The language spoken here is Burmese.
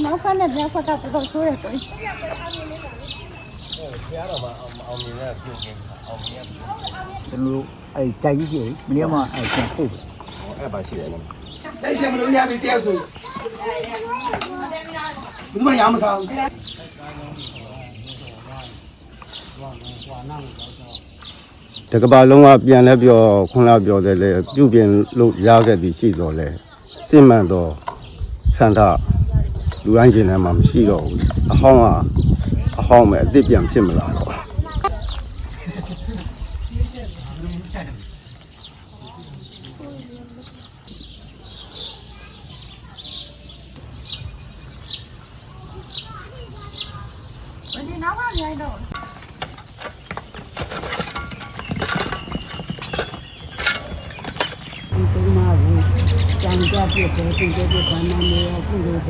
နောက်ဖက်နဲ့မြောက်ဖက်ကတော်တော်ဆိုးတယ်ကိုဖျားတော့မှအောင်မြင်ရပြုတ်နေအောင်မြင်ရကျွန်တော်အဲကြိုက်ကြီးရှိတယ်မနေ့ကအဲကျန်ပို့တယ်အဲ့ပါရှိတယ်နော်လက်ရှင်မလို့ညပြီတယောက်ဆိုဘူးမရမစားတကဘာလုံးကပြန်လဲပြောခွန်လာပြောတယ်လေပြုတ်ပြင်လို့ရခဲ့သည်ရှိတော့လေစစ်မှန်တော့စန္ဒလူတိုင်းရှင်ထဲမှာမရှိတော့ဘူးအဟောင်းကအဟောင်းပဲအစ်စ်ပြန်ဖြစ်မလာတော့ဒီနောက်ကမြိုင်းတော့ဒီမှာဘူးကြံကြပြည့်တယ်ပြင်ပြည့်ဘာမှမရဘူးလို့